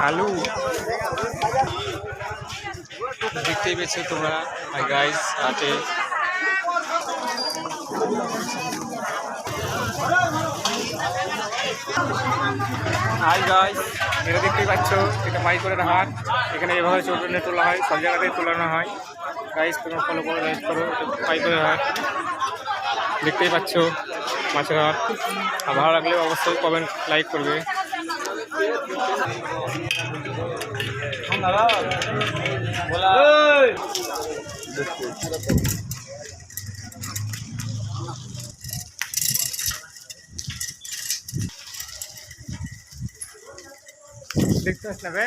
আলু দেখতেই পেয়েছো তোমরা গাইস হাটে। হাই গাইস, এটা দেখতেই পাচ্ছ, এটা মাইকরের হাট। এখানে এভাবে চটনে তোলা হয়, সব জায়গাতেই তোলানো হয়। গাইস তোমরা ফলো করে লাইক করো। মাইকরের হাট দেখতেই পাচ্ছ, মাছের হাট। আর ভালো লাগলে অবশ্যই কমেন্ট লাইক করবে। দেখতে আসলে